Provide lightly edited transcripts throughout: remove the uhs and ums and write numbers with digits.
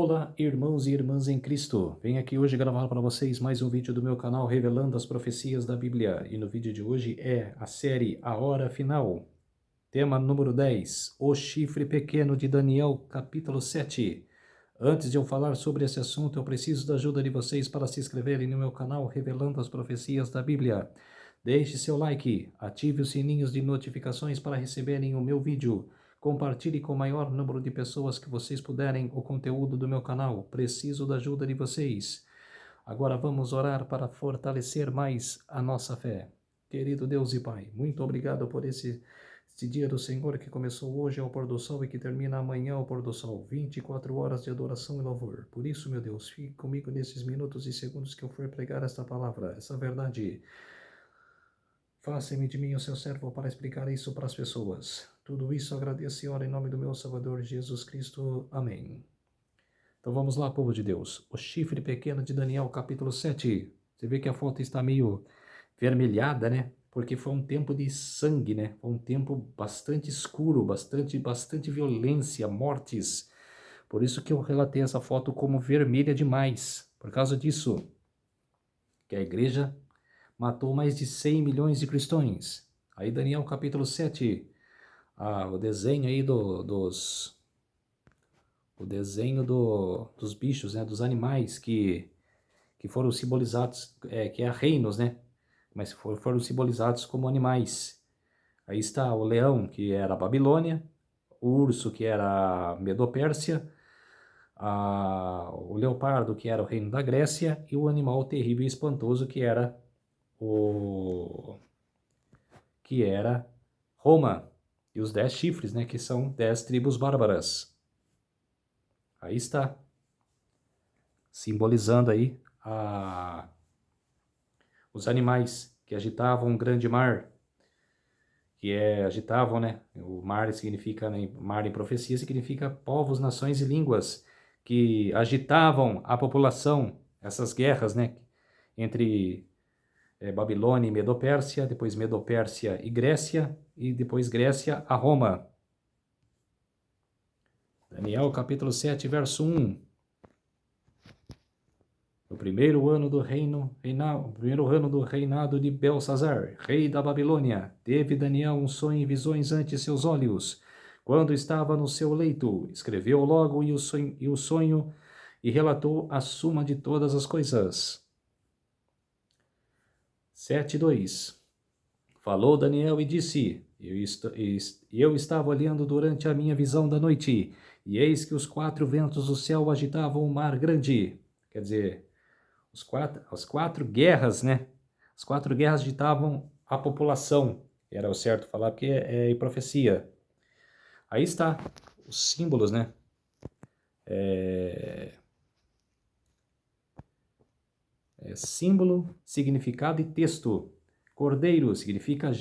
Olá, irmãos e irmãs em Cristo. Venho aqui hoje gravar para vocês mais um vídeo do meu canal revelando as profecias da Bíblia. E no vídeo de hoje é a série A Hora Final. Tema número 10, O Chifre Pequeno de Daniel, capítulo 7. Antes de eu falar sobre esse assunto, eu preciso da ajuda de vocês para se inscreverem no meu canal revelando as profecias da Bíblia. Deixe seu like, ative os sininhos de notificações para receberem o meu vídeo. Compartilhe com o maior número de pessoas que vocês puderem o conteúdo do meu canal. Preciso da ajuda de vocês. Agora vamos orar para fortalecer mais a nossa fé. Querido Deus e Pai, muito obrigado por esse dia do Senhor que começou hoje ao pôr do sol e que termina amanhã ao pôr do sol. 24 horas de adoração e louvor. Por isso, meu Deus, fique comigo nesses minutos e segundos que eu for pregar esta palavra, essa verdade. Faça-me de mim o seu servo para explicar isso para as pessoas. Tudo isso agradeço e oro em nome do meu Salvador Jesus Cristo. Amém. Então vamos lá, povo de Deus. O chifre pequeno de Daniel, capítulo 7. Você vê que a foto está meio vermelhada, né? Porque foi um tempo de sangue, né? Foi um tempo bastante escuro, bastante violência, mortes. Por isso que eu relatei essa foto como vermelha demais. Por causa disso, que a igreja matou mais de 100 milhões de cristãos. Aí Daniel capítulo 7, o desenho aí dos bichos, né, dos animais que foram simbolizados, que é reinos, né, mas foram simbolizados como animais. Aí está o leão, que era a Babilônia, o urso, que era a Medopérsia, o leopardo, que era o reino da Grécia, e o animal terrível e espantoso, que era Roma, e os 10 chifres, né, que são 10 tribos bárbaras. Aí está, simbolizando aí os animais que agitavam um grande mar, agitavam, né, o mar significa, né, mar em profecia significa povos, nações e línguas, que agitavam a população, essas guerras, né, entre Babilônia e Medopérsia, depois Medopérsia e Grécia, e depois Grécia a Roma. Daniel capítulo 7, verso 1. No primeiro ano do reinado de Belsazar, rei da Babilônia, teve Daniel um sonho e visões ante seus olhos. Quando estava no seu leito, escreveu logo o sonho e relatou a suma de todas as coisas. 7:2. Falou Daniel e disse: Eu estava olhando durante a minha visão da noite, e eis que os 4 ventos do céu agitavam o mar grande. Quer dizer, as quatro guerras, né? As 4 guerras agitavam a população. Era o certo falar, porque é profecia. Aí está, os símbolos, né? Símbolo, significado e texto. Cordeiro significa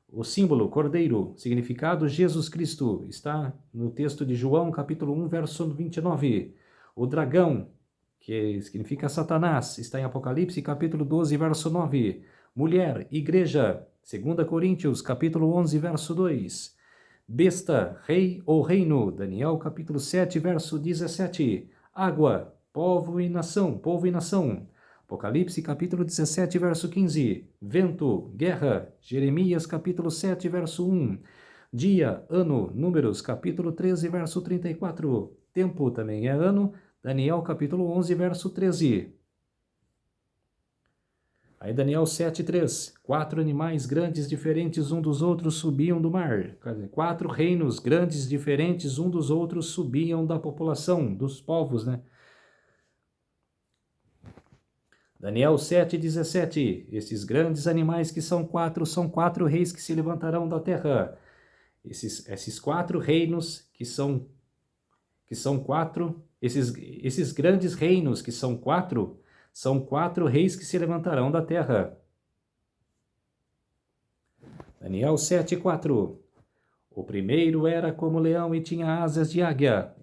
o símbolo cordeiro, significado Jesus Cristo, está no texto de João, capítulo 1, verso 29. O dragão, que significa Satanás, está em Apocalipse, capítulo 12, verso 9. Mulher, igreja, 2 Coríntios, capítulo 11, verso 2. Besta, rei ou reino, Daniel, capítulo 7, verso 17. Água, povo e nação, Apocalipse, capítulo 17, verso 15. Vento, guerra, Jeremias, capítulo 7, verso 1. Dia, ano, Números, capítulo 13, verso 34. Tempo também é ano, Daniel, capítulo 11, verso 13. Aí Daniel 7:3. 4 animais grandes diferentes um dos outros subiam do mar. 4 reinos grandes diferentes um dos outros subiam da população, dos povos, né? Daniel 7:17. Esses grandes animais que são 4 reis que se levantarão da terra. Esses 4 reinos que são 4, esses grandes reinos que são 4, são 4 reis que se levantarão da terra. Daniel 7:4. O primeiro era como leão e tinha asas de águia.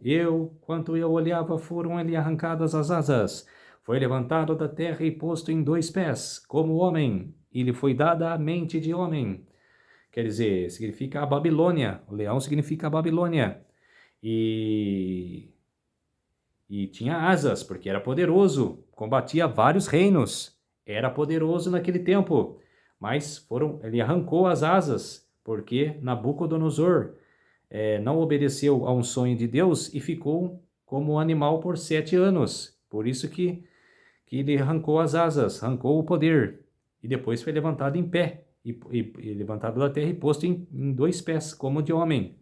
Quanto eu olhava, foram-lhe arrancadas as asas. Foi levantado da terra e posto em 2 pés, como homem, e lhe foi dada a mente de homem. Quer dizer, significa a Babilônia. O leão significa a Babilônia. E E tinha asas, porque era poderoso, combatia vários reinos, era poderoso naquele tempo. Mas ele arrancou as asas, porque Nabucodonosor não obedeceu a um sonho de Deus e ficou como um animal por 7 anos. Por isso que ele arrancou as asas, arrancou o poder. E depois foi levantado em pé, e levantado da terra e posto em 2 pés, como de homem.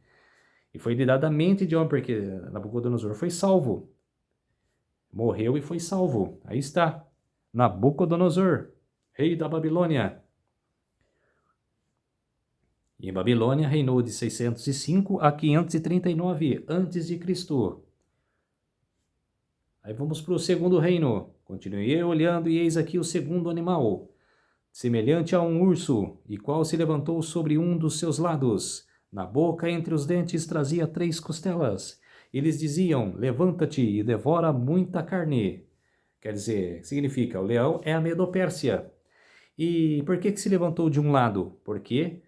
E foi lhe dada a mente de homem, porque Nabucodonosor foi salvo. Morreu e foi salvo. Aí está. Nabucodonosor, rei da Babilônia. E em Babilônia reinou de 605 a 539 a.C. Aí vamos para o segundo reino. Continuei olhando e eis aqui o segundo animal, semelhante a um urso, e qual se levantou sobre um dos seus lados. Na boca, entre os dentes, trazia 3 costelas. Eles diziam, levanta-te e devora muita carne. Quer dizer, significa, o leão é a Medo-Pérsia. E por que se levantou de um lado? Porque,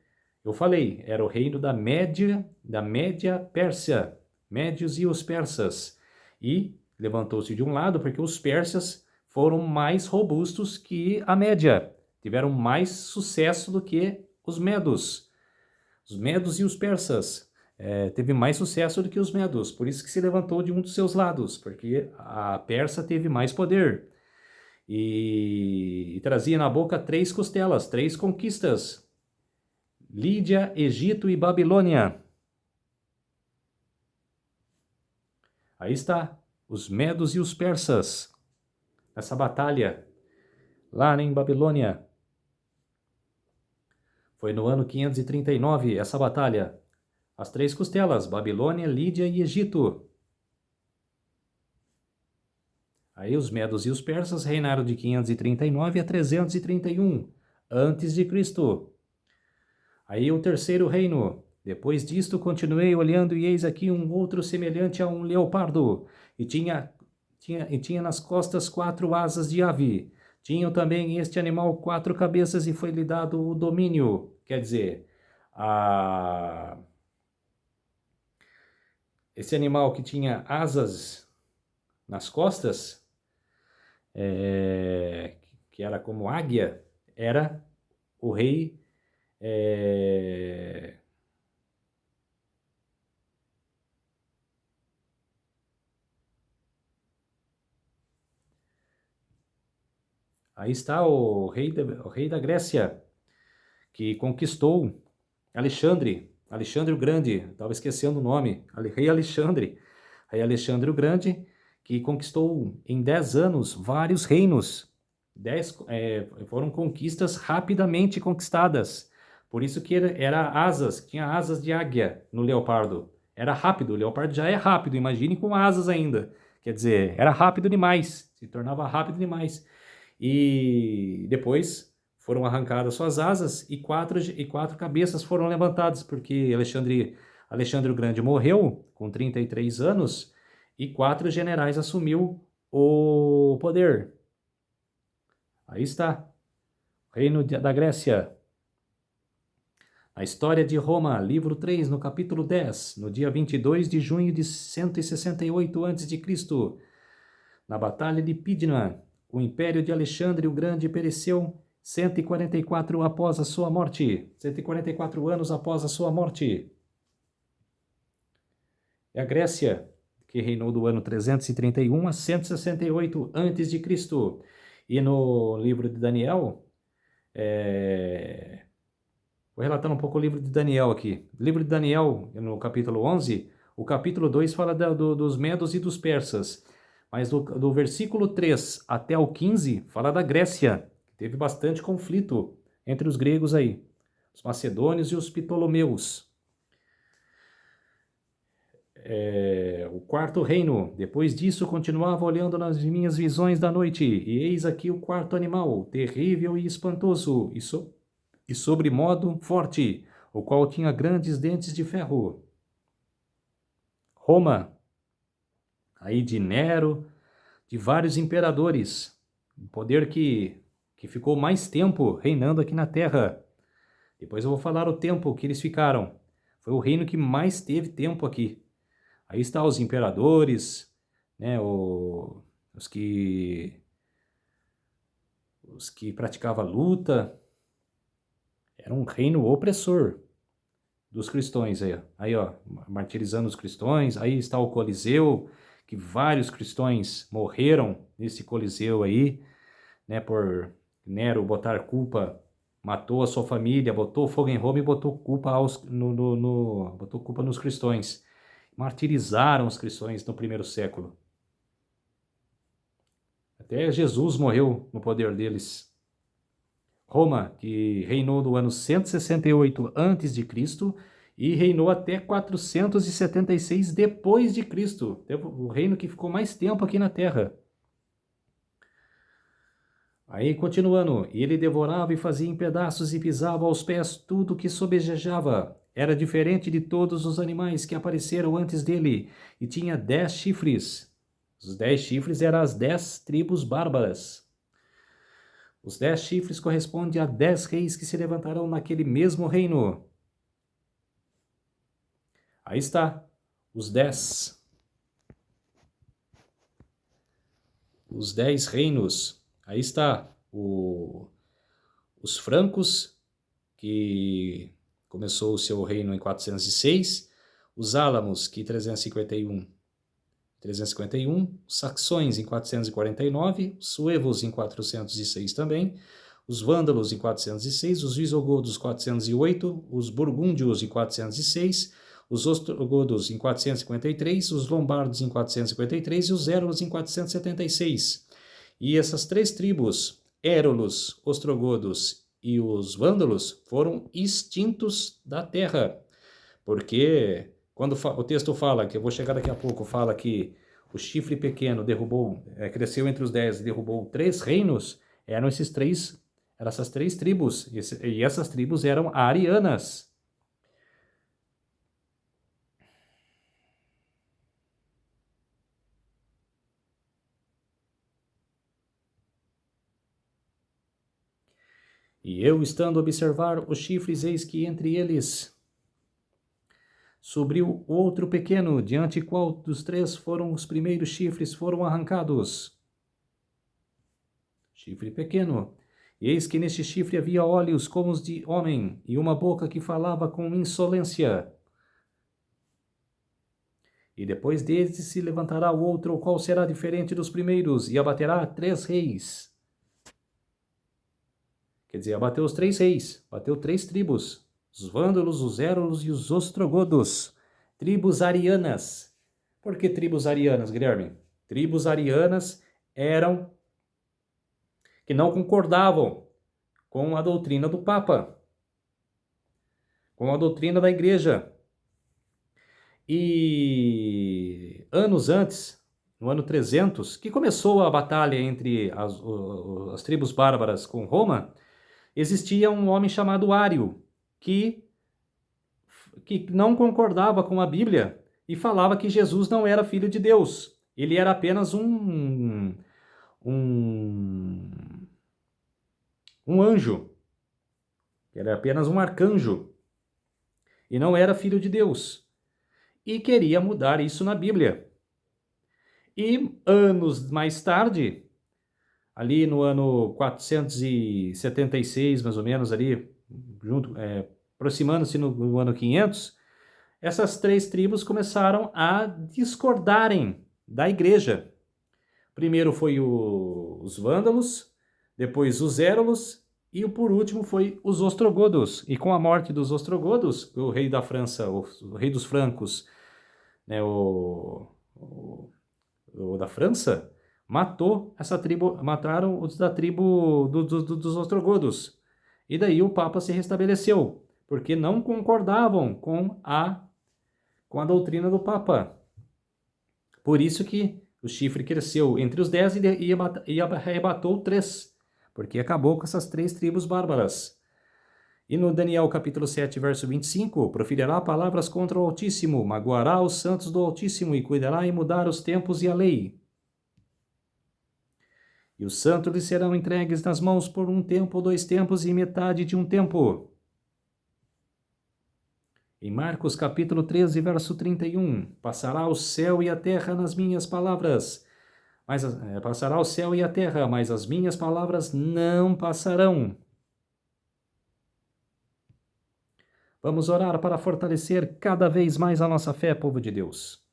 eu falei, era o reino da Média Pérsia, médios e os persas. E levantou-se de um lado porque os persas foram mais robustos que a Média, tiveram mais sucesso do que os medos. Os medos e os persas teve mais sucesso do que os medos, por isso que se levantou de um dos seus lados, porque a Pérsia teve mais poder. E trazia na boca 3 costelas, 3 conquistas. Lídia, Egito e Babilônia. Aí está, os medos e os persas, essa batalha, lá em Babilônia. Foi no ano 539, essa batalha. As 3 costelas, Babilônia, Lídia e Egito. Aí os medos e os persas reinaram de 539 a 331 antes de Cristo. Aí o terceiro reino. Depois disto continuei olhando e eis aqui um outro semelhante a um leopardo, e tinha nas costas 4 asas de ave. Tinha também este animal 4 cabeças e foi-lhe dado o domínio. Quer dizer, esse animal que tinha asas nas costas, que era como águia, era o rei aí está o rei da Grécia, que conquistou Alexandre o Grande, estava esquecendo o nome, rei Alexandre o Grande, que conquistou em 10 anos vários reinos. 10 foram conquistas rapidamente conquistadas. Por isso que era asas, tinha asas de águia no leopardo. Era rápido, o leopardo já é rápido, imagine com asas ainda. Quer dizer, era rápido demais, se tornava rápido demais. E depois foram arrancadas suas asas e quatro cabeças foram levantadas, porque Alexandre o Grande morreu com 33 anos e 4 generais assumiu o poder. Aí está, Reino da Grécia. A história de Roma, livro 3, no capítulo 10, no dia 22 de junho de 168 a.C., na Batalha de Pydna, o império de Alexandre o Grande pereceu 144 após a sua morte. 144 anos após a sua morte. É a Grécia, que reinou do ano 331 a 168 a.C. E no livro de Daniel, vou relatar um pouco o livro de Daniel aqui. O livro de Daniel, no capítulo 11, o capítulo 2 fala dos medos e dos persas. Mas do versículo 3 até o 15, fala da Grécia. Teve bastante conflito entre os gregos aí. Os macedônios e os ptolomeus. O quarto reino. Depois disso, continuava olhando nas minhas visões da noite. E eis aqui o quarto animal, terrível e espantoso, e sobremodo forte, o qual tinha grandes dentes de ferro. Roma. Aí de Nero, de vários imperadores, o poder que ficou mais tempo reinando aqui na Terra. Depois eu vou falar o tempo que eles ficaram. Foi o reino que mais teve tempo aqui. Aí está os imperadores, né, os que praticavam luta. Era um reino opressor dos cristãos aí, ó. Aí, ó, martirizando os cristãos. Aí está o Coliseu, que vários cristãos morreram nesse Coliseu aí, né, por Nero botar culpa, matou a sua família, botou fogo em Roma e botou culpa botou culpa nos cristãos. Martirizaram os cristãos no primeiro século. Até Jesus morreu no poder deles. Roma, que reinou no ano 168 a.C. e reinou até 476 depois de Cristo. O reino que ficou mais tempo aqui na Terra. Aí, continuando, ele devorava e fazia em pedaços e pisava aos pés tudo que sobejejava. Era diferente de todos os animais que apareceram antes dele, e tinha 10 chifres. Os 10 chifres eram as 10 tribos bárbaras. Os 10 chifres correspondem a 10 reis que se levantarão naquele mesmo reino. Aí está, os 10. Os 10 reinos. Aí está os francos, que começou o seu reino em 406. Os álamos, que 351. Os saxões em 449, os suevos em 406 também, os vândalos em 406, os visigodos 408, os burgúndios em 406, os ostrogodos em 453, os lombardos em 453 e os érolos em 476. E essas três tribos, érolos, ostrogodos e os vândalos, foram extintos da terra, porque quando o texto fala, que eu vou chegar daqui a pouco, fala que o chifre pequeno cresceu entre os 10 e derrubou 3 reinos, eram essas três tribos, e essas tribos eram arianas. E eu, estando a observar os chifres, eis que entre eles subiu outro pequeno, diante qual dos 3 foram os primeiros chifres foram arrancados. Chifre pequeno. E eis que neste chifre havia olhos como os de homem, e uma boca que falava com insolência. E depois deste se levantará o outro, o qual será diferente dos primeiros, e abaterá 3 reis. Quer dizer, abateu os 3 reis, bateu 3 tribos, os vândalos, os érolos e os ostrogodos, tribos arianas. Por que tribos arianas, Guilherme? Tribos arianas eram que não concordavam com a doutrina do Papa, com a doutrina da Igreja. E anos antes, no ano 300, que começou a batalha entre as tribos bárbaras com Roma, existia um homem chamado Ário, que não concordava com a Bíblia e falava que Jesus não era filho de Deus. Ele era apenas um anjo. Era apenas um arcanjo. E não era filho de Deus. E queria mudar isso na Bíblia. E anos mais tarde, ali no ano 476, mais ou menos, ali, aproximando-se no ano 500, essas 3 tribos começaram a discordarem da igreja. Primeiro foi os vândalos, depois os érolos e por último foi os ostrogodos. E com a morte dos ostrogodos, o rei da França, o rei dos francos, né, o da França, matou essa tribo, mataram os da tribo dos ostrogodos. E daí o Papa se restabeleceu, porque não concordavam com a doutrina do Papa. Por isso que o chifre cresceu entre os 10 e arrebatou 3, porque acabou com essas 3 tribos bárbaras. E no Daniel capítulo 7, verso 25, proferirá palavras contra o Altíssimo, magoará os santos do Altíssimo e cuidará em mudar os tempos e a lei. E os santos lhe serão entregues nas mãos por 1 tempo, 2 tempos e metade de 1 tempo. Em Marcos capítulo 13, verso 31, passará o céu e a terra nas minhas palavras, passará o céu e a terra, mas as minhas palavras não passarão. Vamos orar para fortalecer cada vez mais a nossa fé, povo de Deus.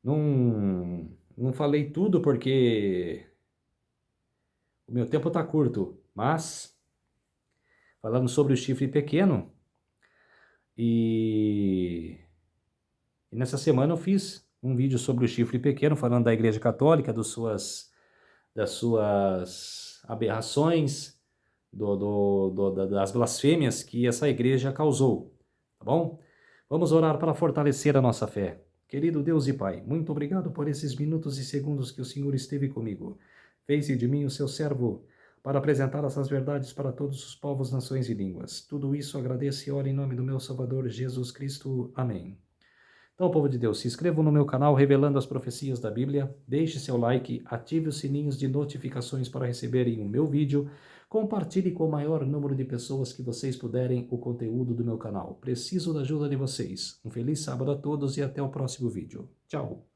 Não falei tudo porque o meu tempo está curto, mas falando sobre o chifre pequeno, e nessa semana eu fiz um vídeo sobre o chifre pequeno, falando da Igreja Católica, das suas aberrações, das blasfêmias que essa igreja causou, tá bom? Vamos orar para fortalecer a nossa fé. Querido Deus e Pai, muito obrigado por esses minutos e segundos que o Senhor esteve comigo. Fez de mim o seu servo para apresentar essas verdades para todos os povos, nações e línguas. Tudo isso agradeço e oro em nome do meu Salvador Jesus Cristo. Amém. Então, povo de Deus, se inscrevam no meu canal Revelando as Profecias da Bíblia, deixe seu like, ative os sininhos de notificações para receberem o meu vídeo, compartilhe com o maior número de pessoas que vocês puderem o conteúdo do meu canal. Preciso da ajuda de vocês. Um feliz sábado a todos e até o próximo vídeo. Tchau!